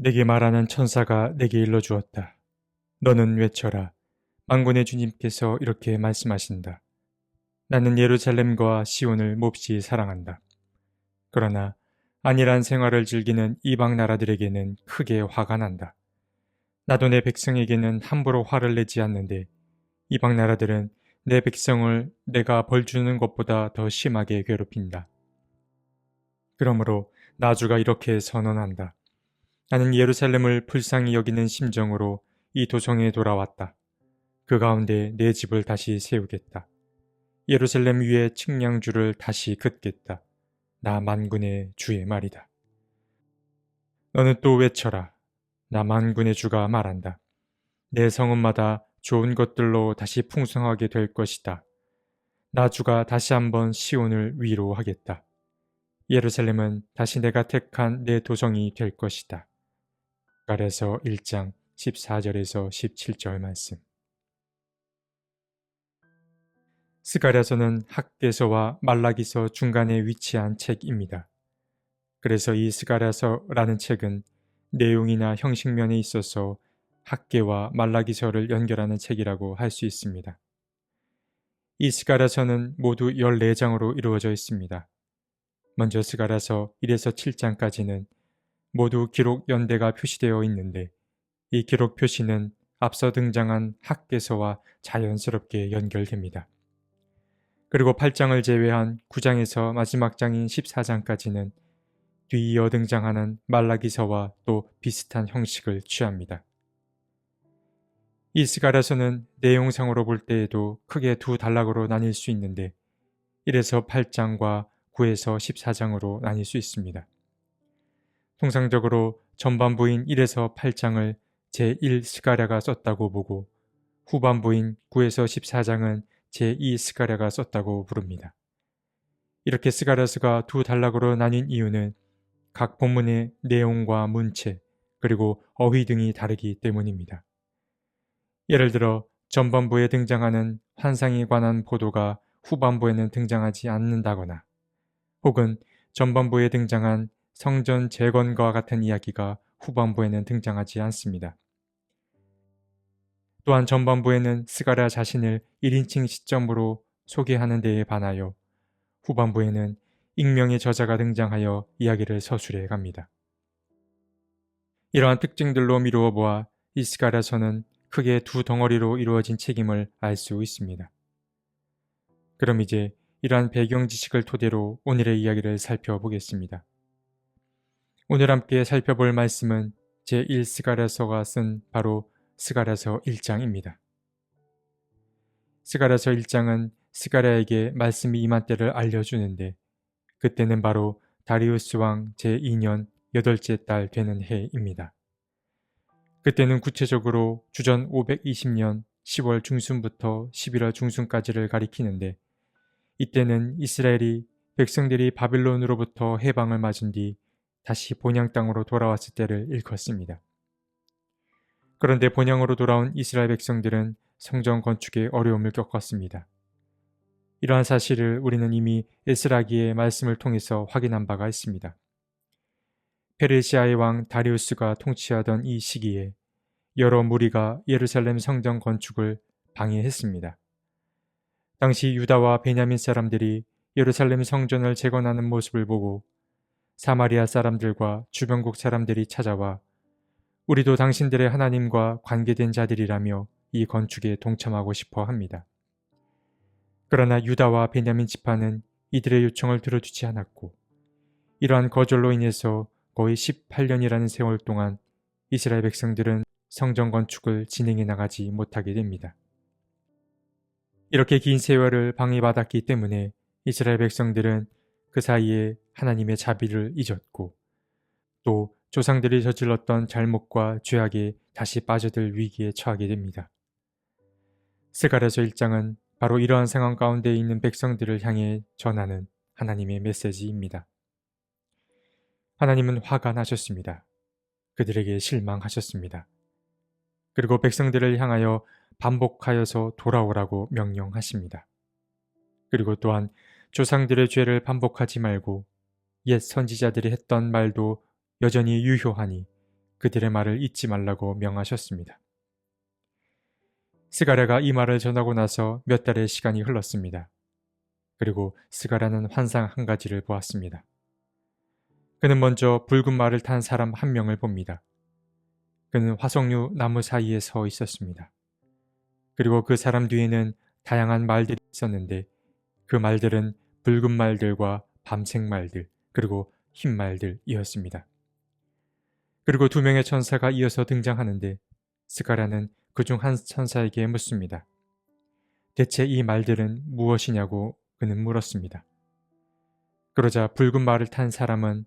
내게 말하는 천사가 내게 일러주었다. 너는 외쳐라. 만군의 주님께서 이렇게 말씀하신다. 나는 예루살렘과 시온을 몹시 사랑한다. 그러나 안일한 생활을 즐기는 이방 나라들에게는 크게 화가 난다. 나도 내 백성에게는 함부로 화를 내지 않는데 이방 나라들은 내 백성을 내가 벌 주는 것보다 더 심하게 괴롭힌다. 그러므로 나주가 이렇게 선언한다. 나는 예루살렘을 불쌍히 여기는 심정으로 이 도성에 돌아왔다. 그 가운데 내 집을 다시 세우겠다. 예루살렘 위에 측량줄을 다시 긋겠다. 나 만군의 주의 말이다. 너는 또 외쳐라. 나 만군의 주가 말한다. 내 성읍마다 좋은 것들로 다시 풍성하게 될 것이다. 나 주가 다시 한번 시온을 위로하겠다. 예루살렘은 다시 내가 택한 내 도성이 될 것이다. 스가랴서 1장 14절에서 17절 말씀. 스가랴서는 학개서와 말라기서 중간에 위치한 책입니다. 그래서 이 스가랴서라는 책은 내용이나 형식면에 있어서 학개와 말라기서를 연결하는 책이라고 할 수 있습니다. 이 스가랴서는 모두 14장으로 이루어져 있습니다. 먼저 스가랴서 1에서 7장까지는 모두 기록 연대가 표시되어 있는데 이 기록 표시는 앞서 등장한 학개서와 자연스럽게 연결됩니다. 그리고 8장을 제외한 9장에서 마지막 장인 14장까지는 뒤이어 등장하는 말라기서와 또 비슷한 형식을 취합니다. 이 스가랴서는 내용상으로 볼 때에도 크게 두 단락으로 나뉠 수 있는데 1에서 8장과 9에서 14장으로 나뉠 수 있습니다. 통상적으로 전반부인 1에서 8장을 제1 스가랴가 썼다고 보고 후반부인 9에서 14장은 제2 스가랴가 썼다고 부릅니다. 이렇게 스가랴서가 두 단락으로 나뉜 이유는 각 본문의 내용과 문체 그리고 어휘 등이 다르기 때문입니다. 예를 들어 전반부에 등장하는 환상에 관한 보도가 후반부에는 등장하지 않는다거나 혹은 전반부에 등장한 성전 재건과 같은 이야기가 후반부에는 등장하지 않습니다. 또한 전반부에는 스가랴 자신을 1인칭 시점으로 소개하는 데에 반하여 후반부에는 익명의 저자가 등장하여 이야기를 서술해 갑니다. 이러한 특징들로 미루어 보아 이 스가랴서는 크게 두 덩어리로 이루어진 책임을 알 수 있습니다. 그럼 이제 이러한 배경 지식을 토대로 오늘의 이야기를 살펴보겠습니다. 오늘 함께 살펴볼 말씀은 제1 스가랴서가 쓴 바로 스가랴서 1장입니다. 스가랴서 1장은 스가랴에게 말씀이 임한 때를 알려주는데 그때는 바로 다리우스 왕 제2년 8째 달 되는 해입니다. 그때는 구체적으로 주전 520년 10월 중순부터 11월 중순까지를 가리키는데 이때는 이스라엘이 백성들이 바빌론으로부터 해방을 맞은 뒤 다시 본향 땅으로 돌아왔을 때를 일컫습니다. 그런데 본향으로 돌아온 이스라엘 백성들은 성전 건축에 어려움을 겪었습니다. 이러한 사실을 우리는 이미 에스라기의 말씀을 통해서 확인한 바가 있습니다. 페르시아의 왕 다리우스가 통치하던 이 시기에 여러 무리가 예루살렘 성전 건축을 방해했습니다. 당시 유다와 베냐민 사람들이 예루살렘 성전을 재건하는 모습을 보고 사마리아 사람들과 주변국 사람들이 찾아와 우리도 당신들의 하나님과 관계된 자들이라며 이 건축에 동참하고 싶어 합니다. 그러나 유다와 베냐민 지파는 이들의 요청을 들어주지 않았고 이러한 거절로 인해서 거의 18년이라는 세월 동안 이스라엘 백성들은 성전 건축을 진행해 나가지 못하게 됩니다. 이렇게 긴 세월을 방해받았기 때문에 이스라엘 백성들은 그 사이에 하나님의 자비를 잊었고 또 조상들이 저질렀던 잘못과 죄악에 다시 빠져들 위기에 처하게 됩니다. 스가랴서 1장은 바로 이러한 상황 가운데 있는 백성들을 향해 전하는 하나님의 메시지입니다. 하나님은 화가 나셨습니다. 그들에게 실망하셨습니다. 그리고 백성들을 향하여 반복하여서 돌아오라고 명령하십니다. 그리고 또한 조상들의 죄를 반복하지 말고 옛 선지자들이 했던 말도 여전히 유효하니 그들의 말을 잊지 말라고 명하셨습니다. 스가랴가 이 말을 전하고 나서 몇 달의 시간이 흘렀습니다. 그리고 스가랴는 환상 한 가지를 보았습니다. 그는 먼저 붉은 말을 탄 사람 한 명을 봅니다. 그는 화석류 나무 사이에 서 있었습니다. 그리고 그 사람 뒤에는 다양한 말들이 있었는데 그 말들은 붉은 말들과 밤색 말들, 그리고 흰 말들이었습니다. 그리고 두 명의 천사가 이어서 등장하는데 스가랴는 그중 한 천사에게 묻습니다. 대체 이 말들은 무엇이냐고 그는 물었습니다. 그러자 붉은 말을 탄 사람은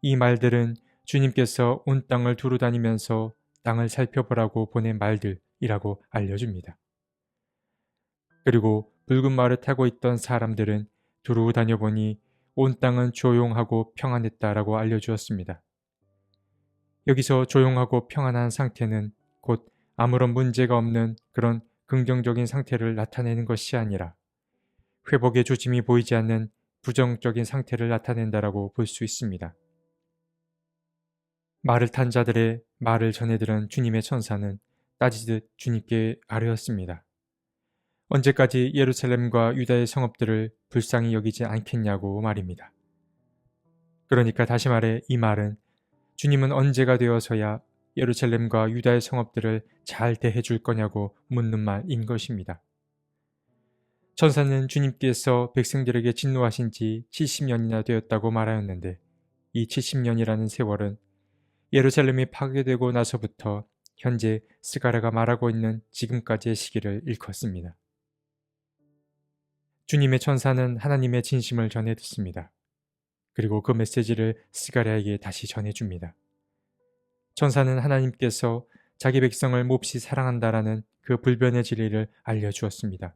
이 말들은 주님께서 온 땅을 두루 다니면서 땅을 살펴보라고 보낸 말들이라고 알려줍니다. 그리고 붉은 말을 타고 있던 사람들은 두루 다녀보니 온 땅은 조용하고 평안했다라고 알려주었습니다. 여기서 조용하고 평안한 상태는 곧 아무런 문제가 없는 그런 긍정적인 상태를 나타내는 것이 아니라 회복의 조짐이 보이지 않는 부정적인 상태를 나타낸다라고 볼 수 있습니다. 말을 탄 자들의 말을 전해들은 주님의 천사는 따지듯 주님께 아뢰었습니다. 언제까지 예루살렘과 유다의 성읍들을 불쌍히 여기지 않겠냐고 말입니다. 그러니까 다시 말해 이 말은 주님은 언제가 되어서야 예루살렘과 유다의 성읍들을 잘 대해줄 거냐고 묻는 말인 것입니다. 천사는 주님께서 백성들에게 진노하신 지 70년이나 되었다고 말하였는데 이 70년이라는 세월은 예루살렘이 파괴되고 나서부터 현재 스가랴가 말하고 있는 지금까지의 시기를 일컫습니다. 주님의 천사는 하나님의 진심을 전해 듣습니다. 그리고 그 메시지를 스가랴에게 다시 전해줍니다. 천사는 하나님께서 자기 백성을 몹시 사랑한다라는 그 불변의 진리를 알려주었습니다.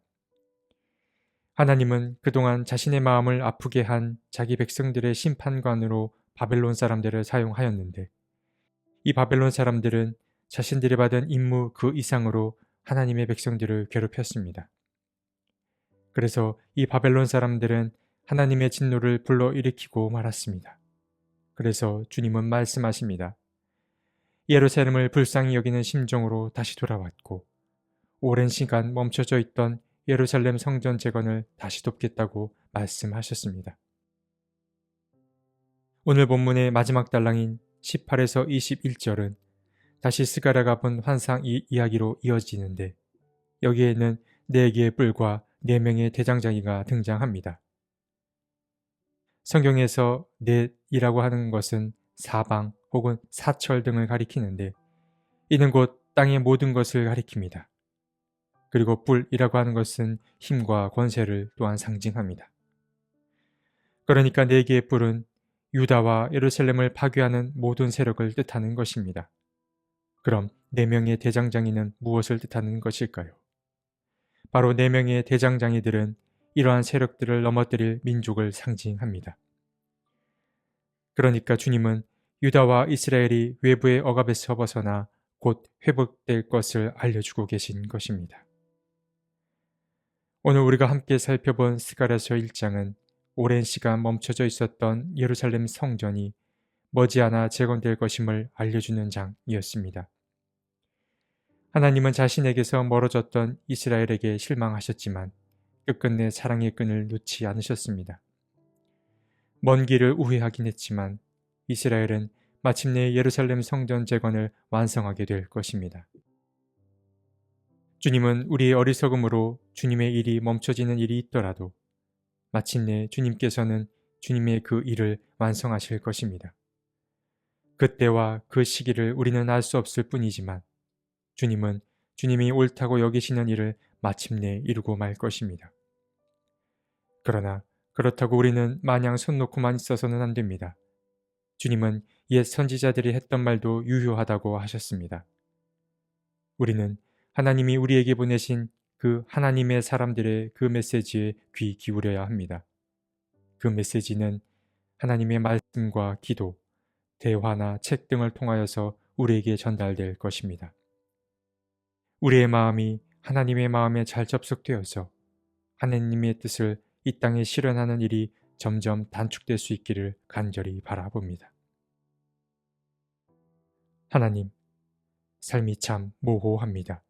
하나님은 그동안 자신의 마음을 아프게 한 자기 백성들의 심판관으로 바벨론 사람들을 사용하였는데 이 바벨론 사람들은 자신들이 받은 임무 그 이상으로 하나님의 백성들을 괴롭혔습니다. 그래서 이 바벨론 사람들은 하나님의 진노를 불러일으키고 말았습니다. 그래서 주님은 말씀하십니다. 예루살렘을 불쌍히 여기는 심정으로 다시 돌아왔고 오랜 시간 멈춰져 있던 예루살렘 성전 재건을 다시 돕겠다고 말씀하셨습니다. 오늘 본문의 마지막 달랑인 18에서 21절은 다시 스가랴가 본 환상 이야기로 이어지는데 여기에는 4개의 뿔과 4명의 대장장이가 등장합니다. 성경에서 넷이라고 하는 것은 사방 혹은 사철 등을 가리키는데 이는 곧 땅의 모든 것을 가리킵니다. 그리고 뿔이라고 하는 것은 힘과 권세를 또한 상징합니다. 그러니까 4개의 뿔은 유다와 예루살렘을 파괴하는 모든 세력을 뜻하는 것입니다. 그럼 4명의 대장장이는 무엇을 뜻하는 것일까요? 바로 4명의 대장장이들은 이러한 세력들을 넘어뜨릴 민족을 상징합니다. 그러니까 주님은 유다와 이스라엘이 외부의 억압에서 벗어나 곧 회복될 것을 알려주고 계신 것입니다. 오늘 우리가 함께 살펴본 스가랴서 1장은 오랜 시간 멈춰져 있었던 예루살렘 성전이 머지않아 재건될 것임을 알려주는 장이었습니다. 하나님은 자신에게서 멀어졌던 이스라엘에게 실망하셨지만 끝끝내 사랑의 끈을 놓지 않으셨습니다. 먼 길을 우회하긴 했지만 이스라엘은 마침내 예루살렘 성전 재건을 완성하게 될 것입니다. 주님은 우리의 어리석음으로 주님의 일이 멈춰지는 일이 있더라도 마침내 주님께서는 주님의 그 일을 완성하실 것입니다. 그때와 그 시기를 우리는 알 수 없을 뿐이지만 주님은 주님이 옳다고 여기시는 일을 마침내 이루고 말 것입니다. 그러나 그렇다고 우리는 마냥 손 놓고만 있어서는 안 됩니다. 주님은 옛 선지자들이 했던 말도 유효하다고 하셨습니다. 우리는 하나님이 우리에게 보내신 그 하나님의 사람들의 그 메시지에 귀 기울여야 합니다. 그 메시지는 하나님의 말씀과 기도, 대화나 책 등을 통하여서 우리에게 전달될 것입니다. 우리의 마음이 하나님의 마음에 잘 접속되어서 하나님의 뜻을 이 땅에 실현하는 일이 점점 단축될 수 있기를 간절히 바라봅니다. 하나님, 삶이 참 모호합니다.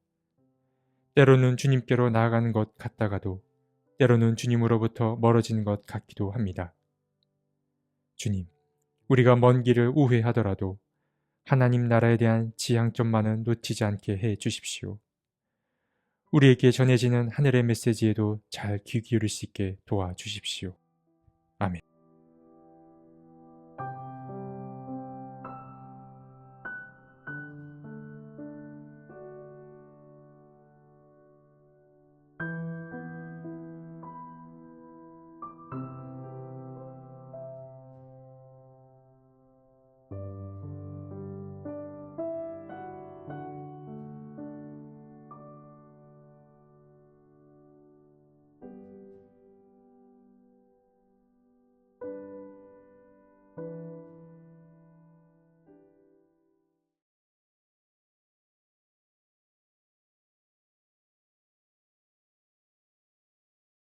때로는 주님께로 나아가는 것 같다가도 때로는 주님으로부터 멀어지는 것 같기도 합니다. 주님, 우리가 먼 길을 우회하더라도 하나님 나라에 대한 지향점만은 놓치지 않게 해 주십시오. 우리에게 전해지는 하늘의 메시지에도 잘 귀 기울일 수 있게 도와주십시오. 아멘.